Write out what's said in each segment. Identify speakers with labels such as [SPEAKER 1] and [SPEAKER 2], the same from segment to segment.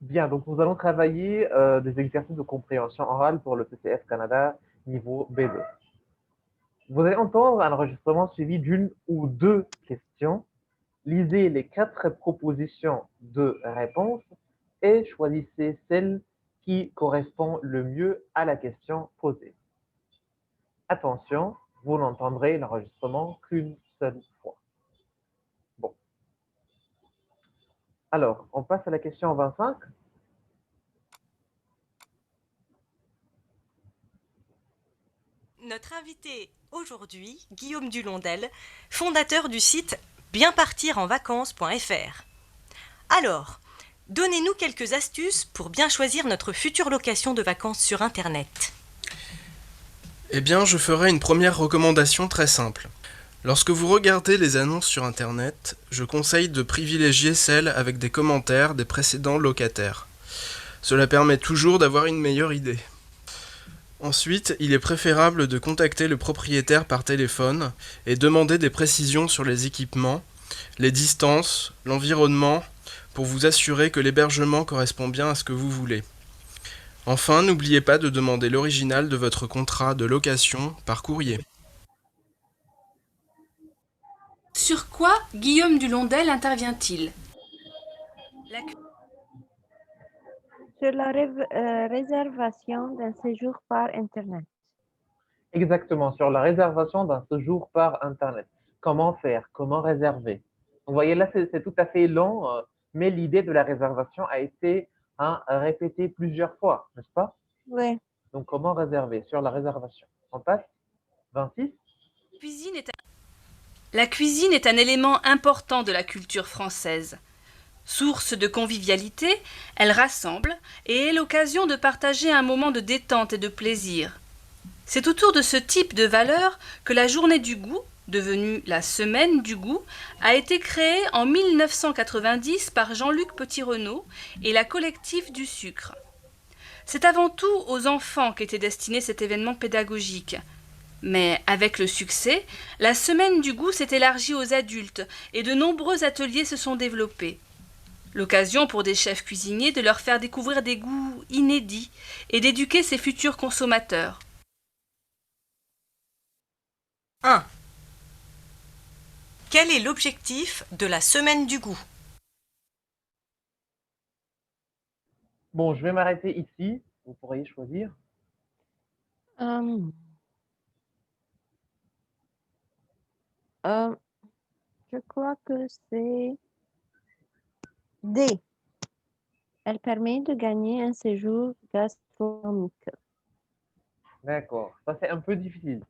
[SPEAKER 1] Bien, donc nous allons travailler des exercices de compréhension orale pour le CCF Canada niveau B2. Vous allez entendre un enregistrement suivi d'une ou deux questions. Lisez les 4 propositions de réponse et choisissez celle qui correspond le mieux à la question posée. Attention, vous n'entendrez l'enregistrement qu'une seule fois. Bon. Alors, on passe à la question 25.
[SPEAKER 2] Notre invité aujourd'hui, Guillaume Dulondel, fondateur du site bienpartirenvacances.fr. Alors, donnez-nous quelques astuces pour bien choisir notre future location de vacances sur Internet.
[SPEAKER 3] Eh bien, je ferai une première recommandation très simple. Lorsque vous regardez les annonces sur Internet, je conseille de privilégier celles avec des commentaires des précédents locataires. Cela permet toujours d'avoir une meilleure idée. Ensuite, il est préférable de contacter le propriétaire par téléphone et demander des précisions sur les équipements, les distances, l'environnement, pour vous assurer que l'hébergement correspond bien à ce que vous voulez. Enfin, n'oubliez pas de demander l'original de votre contrat de location par courrier.
[SPEAKER 4] Sur quoi Guillaume Dulondel intervient-il?
[SPEAKER 5] Sur la réservation d'un séjour par Internet.
[SPEAKER 1] Exactement, sur la réservation d'un séjour par Internet. Comment faire? Comment réserver? Vous voyez, là, c'est tout à fait long, mais l'idée de la réservation a été répétée plusieurs fois, n'est-ce pas?
[SPEAKER 5] Oui.
[SPEAKER 1] Donc, comment réserver? Sur la réservation. On passe 26.
[SPEAKER 4] La cuisine est un élément important de la culture française. Source de convivialité, elle rassemble et est l'occasion de partager un moment de détente et de plaisir. C'est autour de ce type de valeurs que la journée du goût, devenue la semaine du goût, a été créée en 1990 par Jean-Luc Petit-Renaud et la collective du sucre. C'est avant tout aux enfants qu'était destiné cet événement pédagogique. Mais avec le succès, la semaine du goût s'est élargie aux adultes et de nombreux ateliers se sont développés. L'occasion pour des chefs cuisiniers de leur faire découvrir des goûts inédits et d'éduquer ses futurs consommateurs.
[SPEAKER 2] 1. Quel est l'objectif de la semaine du goût?
[SPEAKER 1] Bon, je vais m'arrêter ici. Vous pourriez choisir.
[SPEAKER 5] Euh, euh, je crois que c'est D. Elle permet de gagner un séjour gastronomique.
[SPEAKER 1] D'accord. Ça, c'est un peu difficile.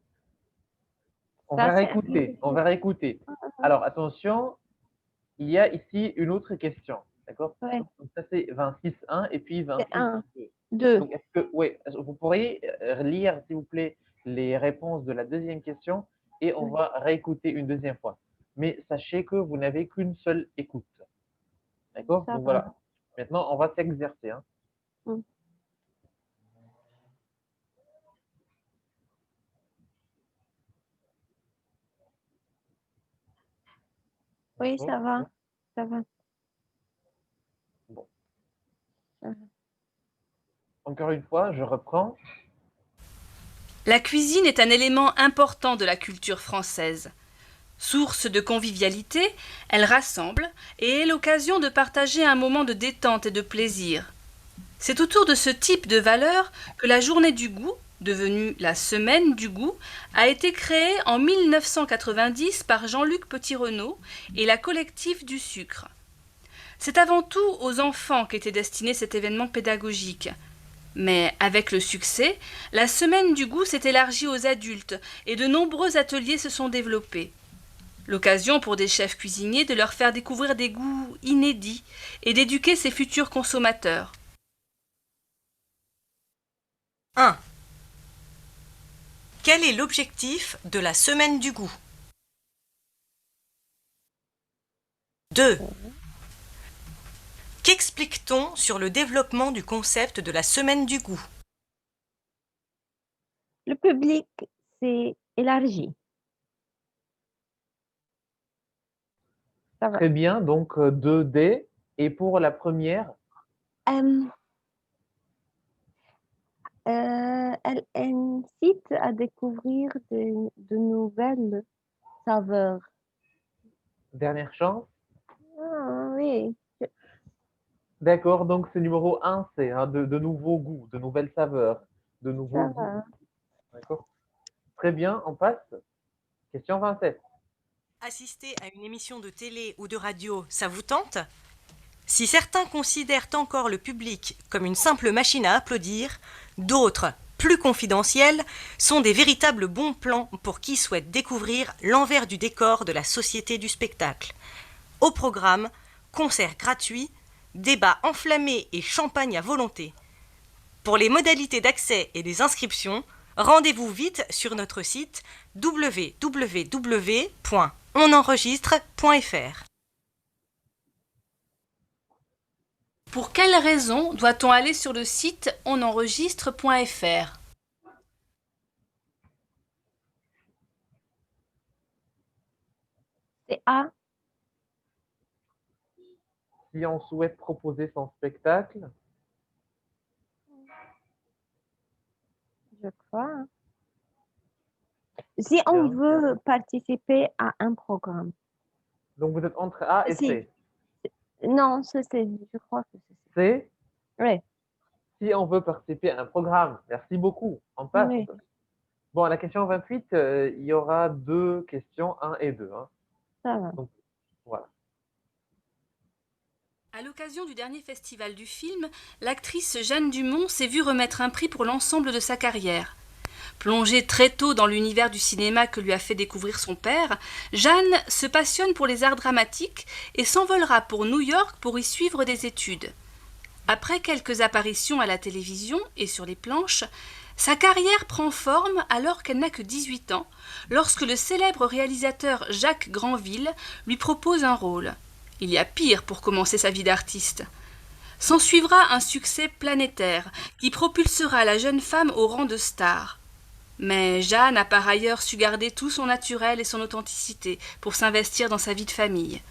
[SPEAKER 1] On
[SPEAKER 5] Ça,
[SPEAKER 1] va
[SPEAKER 5] c'est un peu
[SPEAKER 1] réécouter. On va réécouter. Alors, attention, il y a ici une autre question. D'accord?
[SPEAKER 5] Ouais,
[SPEAKER 1] Donc, ça, c'est 26.1 et puis
[SPEAKER 5] c'est 1,
[SPEAKER 1] 26.2.
[SPEAKER 5] 2.
[SPEAKER 1] Donc, est-ce que, oui, vous pourriez lire, s'il vous plaît, les réponses de la deuxième question et on va réécouter une deuxième fois. Mais sachez que vous n'avez qu'une seule écoute. D'accord?
[SPEAKER 5] Ça
[SPEAKER 1] Donc,
[SPEAKER 5] va.
[SPEAKER 1] voilà. Maintenant, on va s'exercer.
[SPEAKER 5] Mm. Oui,
[SPEAKER 1] Bon,
[SPEAKER 5] ça va. Ça va.
[SPEAKER 1] bon.
[SPEAKER 5] Ça va.
[SPEAKER 1] Encore une fois, je reprends.
[SPEAKER 4] La cuisine est un élément important de la culture française. Source de convivialité, elle rassemble et est l'occasion de partager un moment de détente et de plaisir. C'est autour de ce type de valeurs que la journée du goût, devenue la semaine du goût, a été créée en 1990 par Jean-Luc Petit-Renaud et la collective du sucre. C'est avant tout aux enfants qu'était destiné cet événement pédagogique. Mais avec le succès, la semaine du goût s'est élargie aux adultes et de nombreux ateliers se sont développés. L'occasion pour des chefs cuisiniers de leur faire découvrir des goûts inédits et d'éduquer ses futurs consommateurs.
[SPEAKER 2] 1. Quel est l'objectif de la semaine du goût? 2. Qu'explique-t-on sur le développement du concept de la semaine du goût?
[SPEAKER 5] Le public s'est élargi. Ça va.
[SPEAKER 1] Très bien. Donc, 2D. Et pour la première,
[SPEAKER 5] Euh, elle incite à découvrir de nouvelles saveurs.
[SPEAKER 1] Dernière chance.
[SPEAKER 5] Ah, oui,
[SPEAKER 1] D'accord, donc c'est numéro 1, c'est hein, de nouveaux goûts, de nouvelles saveurs, de nouveaux
[SPEAKER 5] ça
[SPEAKER 1] goûts.
[SPEAKER 5] va.
[SPEAKER 1] D'accord. Très bien, on passe. Question 27.
[SPEAKER 2] Assister à une émission de télé ou de radio, ça vous tente? Si certains considèrent encore le public comme une simple machine à applaudir, d'autres, plus confidentiels, sont des véritables bons plans pour qui souhaite découvrir l'envers du décor de la société du spectacle. Au programme, concerts gratuits, débats enflammés et champagne à volonté. Pour les modalités d'accès et les inscriptions, rendez-vous vite sur notre site www.onenregistre.fr.
[SPEAKER 4] Pour quelle raison doit-on aller sur le site onenregistre.fr?
[SPEAKER 5] C'est A,
[SPEAKER 1] Si on souhaite proposer son spectacle,
[SPEAKER 5] je crois. Si on
[SPEAKER 1] bien.
[SPEAKER 5] veut participer à un programme.
[SPEAKER 1] Donc vous êtes entre A et
[SPEAKER 5] Si.
[SPEAKER 1] C.
[SPEAKER 5] Non, je crois que c'est ça.
[SPEAKER 1] C,
[SPEAKER 5] Oui,
[SPEAKER 1] si on veut participer à un programme. Merci beaucoup. On passe.
[SPEAKER 5] oui,
[SPEAKER 1] Bon, à la question 28, il y aura deux questions, 1 et 2. Hein.
[SPEAKER 5] ça va.
[SPEAKER 1] Donc, voilà.
[SPEAKER 4] À l'occasion du dernier festival du film, l'actrice Jeanne Dumont s'est vue remettre un prix pour l'ensemble de sa carrière. Plongée très tôt dans l'univers du cinéma que lui a fait découvrir son père, Jeanne se passionne pour les arts dramatiques et s'envolera pour New York pour y suivre des études. Après quelques apparitions à la télévision et sur les planches, sa carrière prend forme alors qu'elle n'a que 18 ans, lorsque le célèbre réalisateur Jacques Granville lui propose un rôle. Il y a pire pour commencer sa vie d'artiste. S'ensuivra un succès planétaire qui propulsera la jeune femme au rang de star. Mais Jeanne a par ailleurs su garder tout son naturel et son authenticité pour s'investir dans sa vie de famille.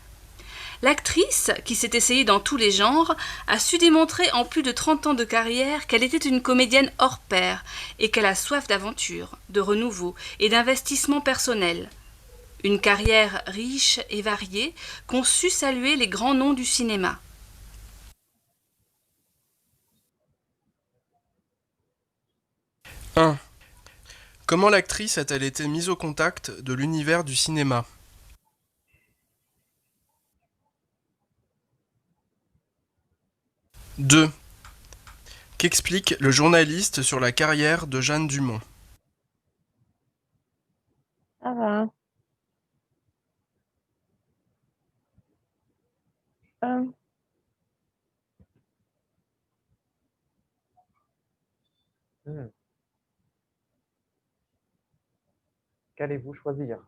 [SPEAKER 4] L'actrice, qui s'est essayée dans tous les genres, a su démontrer en plus de 30 ans de carrière qu'elle était une comédienne hors pair et qu'elle a soif d'aventure, de renouveau et d'investissement personnel. Une carrière riche et variée qu'ont su saluer les grands noms du cinéma.
[SPEAKER 3] Un. Comment l'actrice a-t-elle été mise au contact de l'univers du cinéma? 2. Qu'explique le journaliste sur la carrière de Jeanne Dumont?
[SPEAKER 5] Ça va. Euh,
[SPEAKER 1] Hmm. Qu'allez-vous choisir?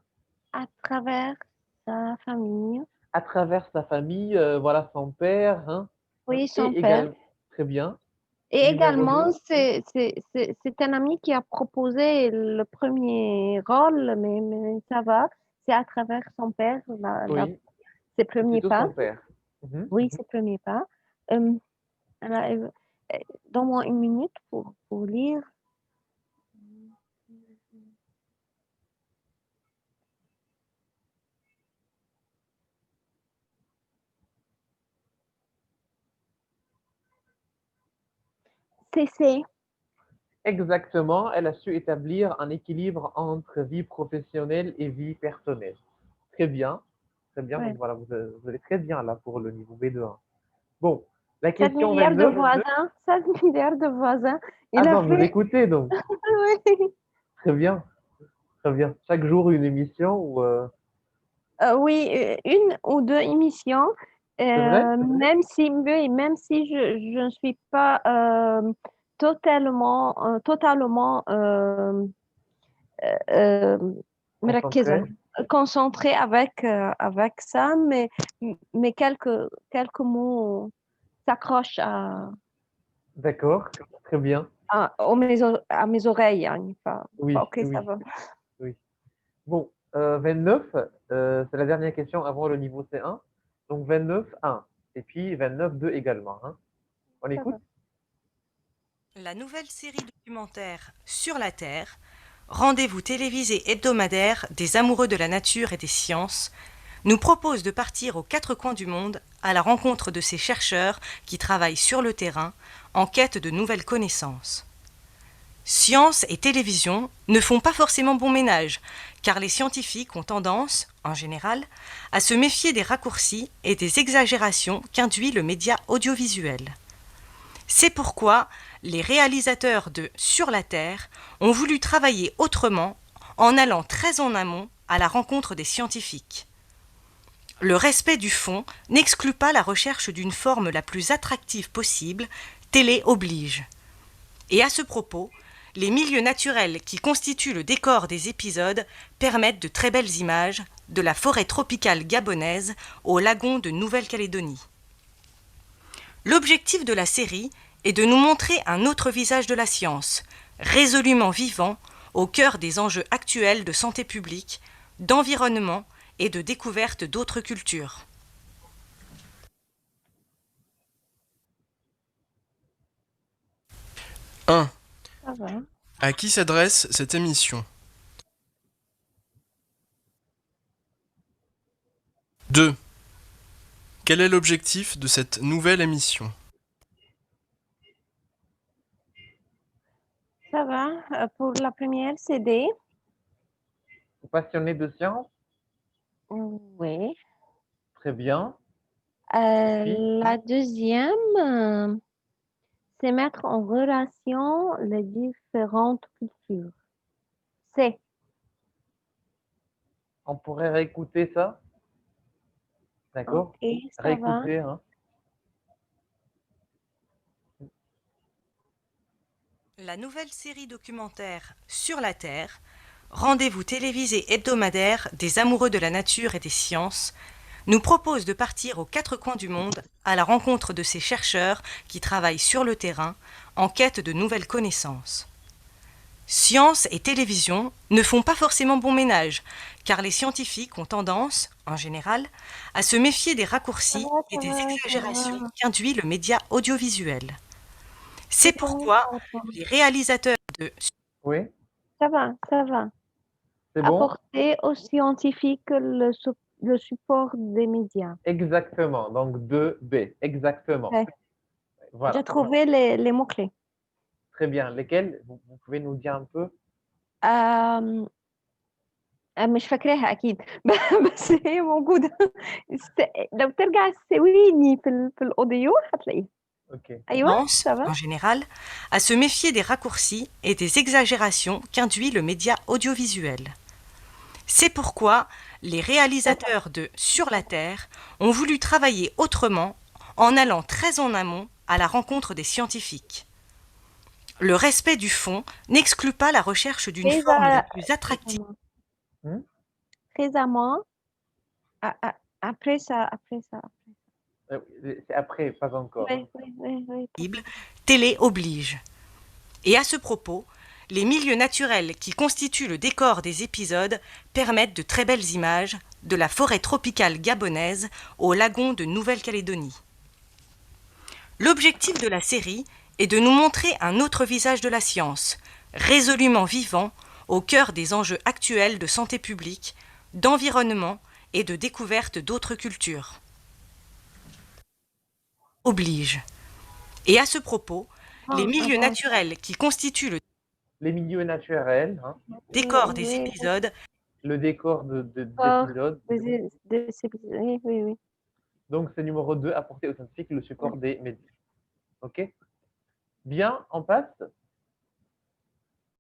[SPEAKER 5] à travers sa famille.
[SPEAKER 1] À travers sa famille, voilà son père, hein,
[SPEAKER 5] Oui, son
[SPEAKER 1] et
[SPEAKER 5] père.
[SPEAKER 1] également, très bien.
[SPEAKER 5] Et
[SPEAKER 1] Numéro
[SPEAKER 5] également,
[SPEAKER 1] 2,
[SPEAKER 5] c'est un ami qui a proposé le premier rôle, mais ça va. C'est à travers son père,
[SPEAKER 1] oui,
[SPEAKER 5] ses
[SPEAKER 1] c'est
[SPEAKER 5] premiers
[SPEAKER 1] plutôt
[SPEAKER 5] pas.
[SPEAKER 1] son père. Mhm,
[SPEAKER 5] Oui,
[SPEAKER 1] mhm.
[SPEAKER 5] ses premiers pas. Euh, alors, donne-moi une minute pour lire. C'est
[SPEAKER 1] Exactement, elle a su établir un équilibre entre vie professionnelle et vie personnelle. Très bien, très bien.
[SPEAKER 5] ouais.
[SPEAKER 1] Donc voilà, vous allez très bien là pour le niveau B2. Bon, la
[SPEAKER 5] 7
[SPEAKER 1] question
[SPEAKER 5] milliards de
[SPEAKER 1] 29.
[SPEAKER 5] voisins. 7 milliards de voisins.
[SPEAKER 1] Ah
[SPEAKER 5] Il a
[SPEAKER 1] non, vous
[SPEAKER 5] fait.
[SPEAKER 1] écoutez donc.
[SPEAKER 5] Oui.
[SPEAKER 1] Très bien, très bien. Chaque jour une émission ou
[SPEAKER 5] Oui, une ou deux émissions,
[SPEAKER 1] c'est vrai?
[SPEAKER 5] même si, oui, même si je ne suis pas totalement euh, مركزة,
[SPEAKER 1] Concentré.
[SPEAKER 5] concentrée avec ça, mais quelques mots s'accrochent
[SPEAKER 1] D'accord, très bien.
[SPEAKER 5] à mes oreilles. Hein,
[SPEAKER 1] Oui,
[SPEAKER 5] ok, ça
[SPEAKER 1] oui,
[SPEAKER 5] va.
[SPEAKER 1] oui. Bon, 29, c'est la dernière question avant le niveau C1. Donc 29, 1. Et puis 29, 2 également. Hein. On écoute?
[SPEAKER 2] La nouvelle série documentaire Sur la Terre, rendez-vous télévisé hebdomadaire des amoureux de la nature et des sciences, nous propose de partir aux quatre coins du monde à la rencontre de ces chercheurs qui travaillent sur le terrain en quête de nouvelles connaissances. Science et télévision ne font pas forcément bon ménage, car les scientifiques ont tendance, en général, à se méfier des raccourcis et des exagérations qu'induit le média audiovisuel. C'est pourquoi les réalisateurs de Sur la Terre ont voulu travailler autrement en allant très en amont à la rencontre des scientifiques. Le respect du fond n'exclut pas la recherche d'une forme la plus attractive possible, télé oblige. Et à ce propos, les milieux naturels qui constituent le décor des épisodes permettent de très belles images, de la forêt tropicale gabonaise au lagon de Nouvelle-Calédonie. L'objectif de la série est de nous montrer un autre visage de la science, résolument vivant, au cœur des enjeux actuels de santé publique, d'environnement et de découverte d'autres cultures.
[SPEAKER 3] Un.
[SPEAKER 5] Ça va.
[SPEAKER 3] À qui s'adresse cette émission? 2. Quel est l'objectif de cette nouvelle émission?
[SPEAKER 5] Ça va. Pour la première CD,
[SPEAKER 1] Passionné de science?
[SPEAKER 5] oui.
[SPEAKER 1] Très bien. Puis?
[SPEAKER 5] La deuxième, c'est mettre en relation les différentes cultures. C'est.
[SPEAKER 1] On pourrait réécouter ça? D'accord?
[SPEAKER 5] Ok, ça va.
[SPEAKER 1] Réécouter, hein?
[SPEAKER 2] La nouvelle série documentaire Sur la Terre, rendez-vous télévisé hebdomadaire des amoureux de la nature et des sciences, nous propose de partir aux quatre coins du monde à la rencontre de ces chercheurs qui travaillent sur le terrain en quête de nouvelles connaissances. Science et télévision ne font pas forcément bon ménage, car les scientifiques ont tendance, en général, à se méfier des raccourcis et des exagérations qu'induit le média audiovisuel. C'est pourquoi les réalisateurs de
[SPEAKER 1] Oui,
[SPEAKER 5] Ça va, ça va.
[SPEAKER 1] c'est bon?
[SPEAKER 5] Apporter aux scientifiques le support des médias.
[SPEAKER 1] Exactement. Donc 2B. Exactement.
[SPEAKER 5] Ouais.
[SPEAKER 1] Voilà.
[SPEAKER 5] J'ai trouvé les mots-clés.
[SPEAKER 1] Très bien. Lesquels? Vous pouvez nous dire un peu?
[SPEAKER 5] مش فاكراها أكيد بس هي موجودة لو ترجع السويني في الأوديو هتلاقيها.
[SPEAKER 1] Ok.
[SPEAKER 5] أيوة
[SPEAKER 2] tendance,
[SPEAKER 5] ça va.
[SPEAKER 2] en général, à se méfier des raccourcis et des exagérations qu'induit le média audiovisuel. C'est pourquoi les réalisateurs de Sur la Terre ont voulu travailler autrement en allant très en amont à la rencontre des scientifiques. Le respect du fond n'exclut pas la recherche d'une
[SPEAKER 5] Très
[SPEAKER 2] forme la
[SPEAKER 5] à-
[SPEAKER 2] plus attractive.
[SPEAKER 5] Récemment, après ça.
[SPEAKER 1] C'est après, pas encore.
[SPEAKER 5] Oui.
[SPEAKER 2] Télé oblige. Et à ce propos, les milieux naturels qui constituent le décor des épisodes permettent de très belles images, de la forêt tropicale gabonaise au lagon de Nouvelle-Calédonie. L'objectif de la série est de nous montrer un autre visage de la science, résolument vivant, au cœur des enjeux actuels de santé publique, d'environnement et de découverte d'autres cultures. Oblige. Et à ce propos, les milieux naturels qui constituent le
[SPEAKER 1] Les milieux naturels, hein,
[SPEAKER 2] décor des épisodes
[SPEAKER 1] le décor des épisodes.
[SPEAKER 5] Oui.
[SPEAKER 1] Donc, c'est numéro 2, apporter aux scientifiques le support des médias. OK? Bien, on passe